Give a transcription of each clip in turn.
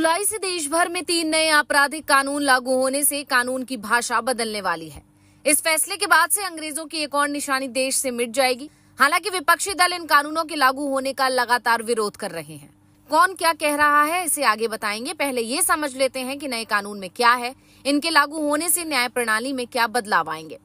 जुलाई से देश भर में 3 नए आपराधिक कानून लागू होने से कानून की भाषा बदलने वाली है। इस फैसले के बाद से अंग्रेजों की एक और निशानी देश से मिट जाएगी। हालांकि विपक्षी दल इन कानूनों के लागू होने का लगातार विरोध कर रहे हैं। कौन क्या कह रहा है, इसे आगे बताएंगे। पहले ये समझ लेते हैं कि नए कानून में क्या है, इनके लागू होने से न्याय प्रणाली में क्या बदलाव आएंगे।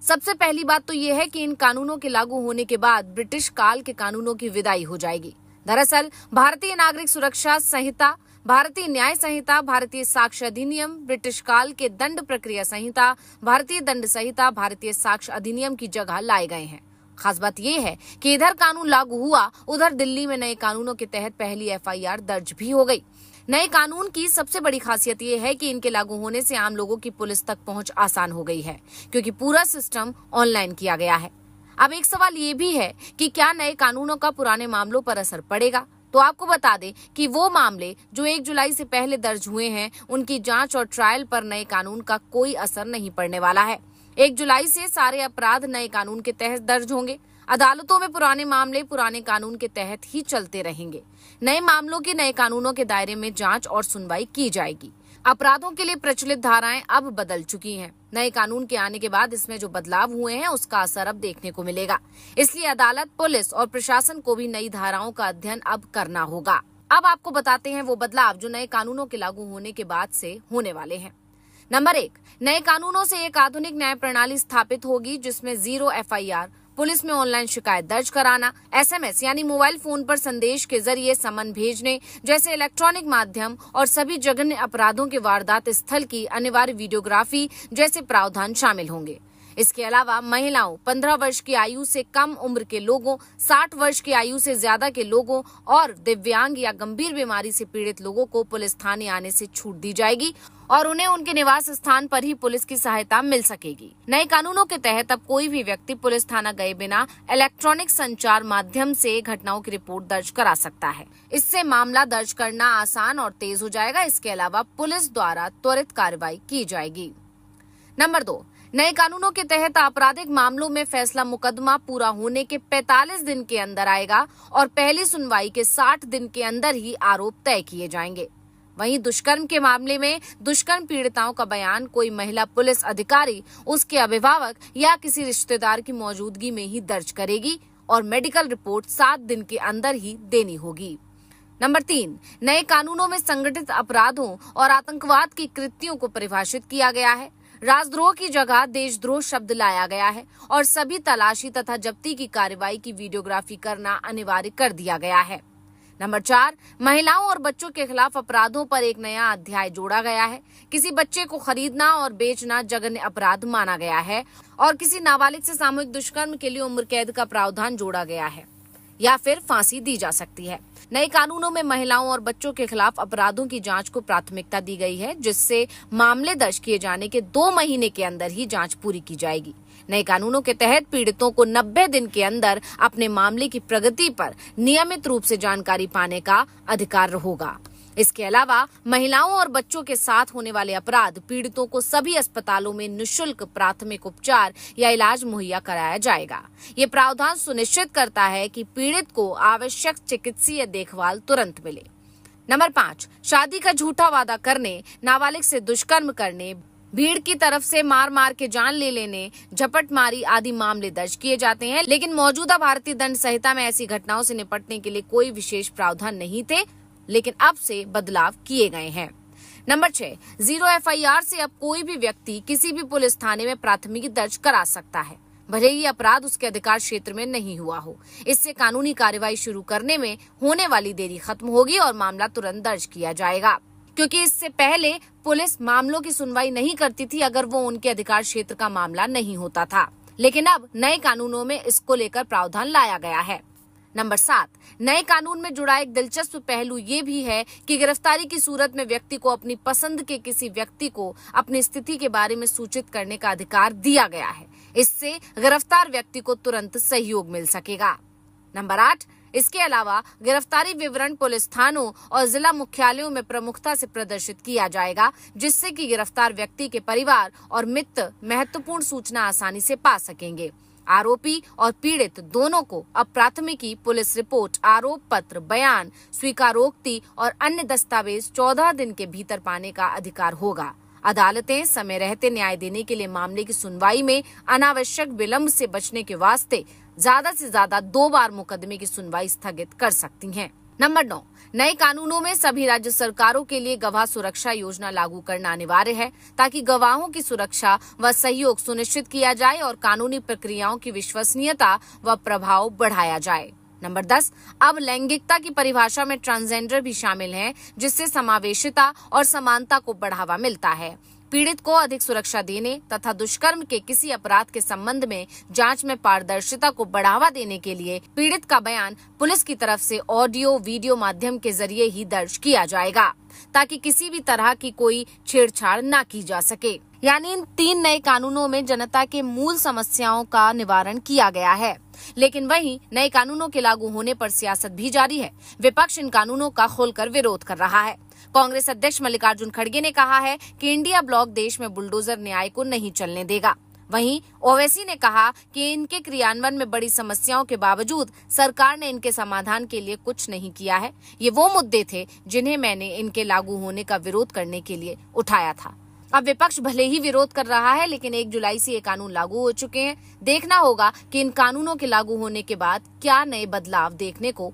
सबसे पहली बात तो ये है कि इन कानूनों के लागू होने के बाद ब्रिटिश काल के कानूनों की विदाई हो जाएगी। दरअसल भारतीय नागरिक सुरक्षा संहिता, भारतीय न्याय संहिता, भारतीय साक्ष्य अधिनियम, ब्रिटिश काल के दंड प्रक्रिया संहिता, भारतीय दंड संहिता, भारतीय साक्ष्य अधिनियम की जगह लाए गए हैं। खास बात यह है कि इधर कानून लागू हुआ, उधर दिल्ली में नए कानूनों के तहत पहली FIR दर्ज भी हो गई। नए कानून की सबसे बड़ी खासियत यह है कि इनके लागू होने से आम लोगों की पुलिस तक पहुंच आसान हो गई है, क्योंकि पूरा सिस्टम ऑनलाइन किया गया है। अब एक सवाल ये भी है कि क्या नए कानूनों का पुराने मामलों पर असर पड़ेगा। तो आपको बता दें कि वो मामले जो 1 जुलाई से पहले दर्ज हुए हैं, उनकी जांच और ट्रायल पर नए कानून का कोई असर नहीं पड़ने वाला है। 1 जुलाई से सारे अपराध नए कानून के तहत दर्ज होंगे। अदालतों में पुराने मामले पुराने कानून के तहत ही चलते रहेंगे। नए मामलों के नए कानूनों के दायरे में जांच और सुनवाई की जाएगी। अपराधों के लिए प्रचलित धाराएं अब बदल चुकी हैं। नए कानून के आने के बाद इसमें जो बदलाव हुए हैं, उसका असर अब देखने को मिलेगा। इसलिए अदालत, पुलिस और प्रशासन को भी नई धाराओं का अध्ययन अब करना होगा। अब आपको बताते हैं वो बदलाव जो नए कानूनों के लागू होने के बाद से होने वाले हैं। नंबर 1, नए कानूनों से एक आधुनिक न्याय प्रणाली स्थापित होगी, जिसमें 0 FIR, पुलिस में ऑनलाइन शिकायत दर्ज कराना, SMS यानी मोबाइल फोन पर संदेश के जरिए समन भेजने जैसे इलेक्ट्रॉनिक माध्यम और सभी जघन्य अपराधों के वारदात स्थल की अनिवार्य वीडियोग्राफी जैसे प्रावधान शामिल होंगे। इसके अलावा महिलाओं, 15 वर्ष की आयु से कम उम्र के लोगों, 60 वर्ष की आयु से ज्यादा के लोगों और दिव्यांग या गंभीर बीमारी से पीड़ित लोगों को पुलिस थाने आने से छूट दी जाएगी और उन्हें उनके निवास स्थान पर ही पुलिस की सहायता मिल सकेगी। नए कानूनों के तहत अब कोई भी व्यक्ति पुलिस थाना गए बिना इलेक्ट्रॉनिक संचार माध्यम से घटनाओं की रिपोर्ट दर्ज करा सकता है। इससे मामला दर्ज करना आसान और तेज हो जाएगा। इसके अलावा पुलिस द्वारा त्वरित कार्रवाई की जाएगी। नंबर 2, नए कानूनों के तहत आपराधिक मामलों में फैसला मुकदमा पूरा होने के 45 दिन के अंदर आएगा और पहली सुनवाई के 60 दिन के अंदर ही आरोप तय किए जाएंगे। वहीं दुष्कर्म के मामले में दुष्कर्म पीड़िताओं का बयान कोई महिला पुलिस अधिकारी, उसके अभिभावक या किसी रिश्तेदार की मौजूदगी में ही दर्ज करेगी और मेडिकल रिपोर्ट 7 दिन के अंदर ही देनी होगी। नंबर 3, नए कानूनों में संगठित अपराधों और आतंकवाद की कृत्यों को परिभाषित किया गया है। राजद्रोह की जगह देशद्रोह शब्द लाया गया है और सभी तलाशी तथा जब्ती की कार्रवाई की वीडियोग्राफी करना अनिवार्य कर दिया गया है। नंबर 4, महिलाओं और बच्चों के खिलाफ अपराधों पर एक नया अध्याय जोड़ा गया है। किसी बच्चे को खरीदना और बेचना जघन्य अपराध माना गया है और किसी नाबालिग से सामूहिक दुष्कर्म के लिए उम्र कैद का प्रावधान जोड़ा गया है या फिर फांसी दी जा सकती है। नए कानूनों में महिलाओं और बच्चों के खिलाफ अपराधों की जांच को प्राथमिकता दी गई है, जिससे मामले दर्ज किए जाने के 2 महीने के अंदर ही जांच पूरी की जाएगी। नए कानूनों के तहत पीड़ितों को 90 दिन के अंदर अपने मामले की प्रगति पर नियमित रूप से जानकारी पाने का अधिकार होगा। इसके अलावा महिलाओं और बच्चों के साथ होने वाले अपराध पीड़ितों को सभी अस्पतालों में निःशुल्क प्राथमिक उपचार या इलाज मुहैया कराया जाएगा। ये प्रावधान सुनिश्चित करता है कि पीड़ित को आवश्यक चिकित्सीय देखभाल तुरंत मिले। नंबर 5, शादी का झूठा वादा करने, नाबालिग से दुष्कर्म करने, भीड़ की तरफ से मार के जान ले लेने, झपटमारी आदि मामले दर्ज किए जाते हैं। लेकिन मौजूदा भारतीय दंड संहिता में ऐसी घटनाओं से निपटने के लिए कोई विशेष प्रावधान नहीं थे, लेकिन अब से बदलाव किए गए हैं। नंबर 6, 0 FIR से अब कोई भी व्यक्ति किसी भी पुलिस थाने में प्राथमिकी दर्ज करा सकता है, भले ही अपराध उसके अधिकार क्षेत्र में नहीं हुआ हो। इससे कानूनी कार्रवाई शुरू करने में होने वाली देरी खत्म होगी और मामला तुरंत दर्ज किया जाएगा, क्योंकि इससे पहले पुलिस मामलों की सुनवाई नहीं करती थी अगर वो उनके अधिकार क्षेत्र का मामला नहीं होता था। लेकिन अब नए कानूनों में इसको लेकर प्रावधान लाया गया है। नंबर 7, नए कानून में जुड़ा एक दिलचस्प पहलू ये भी है कि गिरफ्तारी की सूरत में व्यक्ति को अपनी पसंद के किसी व्यक्ति को अपनी स्थिति के बारे में सूचित करने का अधिकार दिया गया है। इससे गिरफ्तार व्यक्ति को तुरंत सहयोग मिल सकेगा। नंबर 8, इसके अलावा गिरफ्तारी विवरण पुलिस थानों और जिला मुख्यालयों में प्रमुखता से प्रदर्शित किया जाएगा, जिससे कि गिरफ्तार व्यक्ति के परिवार और मित्र महत्वपूर्ण सूचना आसानी से पा सकेंगे। आरोपी और पीड़ित दोनों को अब प्राथमिकी, पुलिस रिपोर्ट, आरोप पत्र, बयान, स्वीकारोक्ति और अन्य दस्तावेज 14 दिन के भीतर पाने का अधिकार होगा। अदालतें समय रहते न्याय देने के लिए मामले की सुनवाई में अनावश्यक विलंब से बचने के वास्ते ज्यादा से ज्यादा 2 बार मुकदमे की सुनवाई स्थगित कर सकती हैं। नंबर 9, नए कानूनों में सभी राज्य सरकारों के लिए गवाह सुरक्षा योजना लागू करना अनिवार्य है, ताकि गवाहों की सुरक्षा व सहयोग सुनिश्चित किया जाए और कानूनी प्रक्रियाओं की विश्वसनीयता व प्रभाव बढ़ाया जाए। नंबर 10, अब लैंगिकता की परिभाषा में ट्रांसजेंडर भी शामिल हैं, जिससे समावेशिता और समानता को बढ़ावा मिलता है। पीड़ित को अधिक सुरक्षा देने तथा दुष्कर्म के किसी अपराध के संबंध में जांच में पारदर्शिता को बढ़ावा देने के लिए पीड़ित का बयान पुलिस की तरफ से ऑडियो वीडियो माध्यम के जरिए ही दर्ज किया जाएगा, ताकि किसी भी तरह की कोई छेड़छाड़ न की जा सके। यानी इन 3 नए कानूनों में जनता के मूल समस्याओं का निवारण किया गया है। लेकिन वहीं नए कानूनों के लागू होने पर सियासत भी जारी है। विपक्ष इन कानूनों का खोलकर विरोध कर रहा है। कांग्रेस अध्यक्ष मल्लिकार्जुन खड़गे ने कहा है कि इंडिया ब्लॉक देश में बुलडोजर न्याय को नहीं चलने देगा। वहीं ओवैसी ने कहा कि इनके क्रियान्वयन में बड़ी समस्याओं के बावजूद सरकार ने इनके समाधान के लिए कुछ नहीं किया है। ये वो मुद्दे थे जिन्हें मैंने इनके लागू होने का विरोध करने के लिए उठाया था। अब विपक्ष भले ही विरोध कर रहा है, लेकिन 1 जुलाई से ये कानून लागू हो चुके हैं। देखना होगा कि इन कानूनों के लागू होने के बाद क्या नए बदलाव देखने को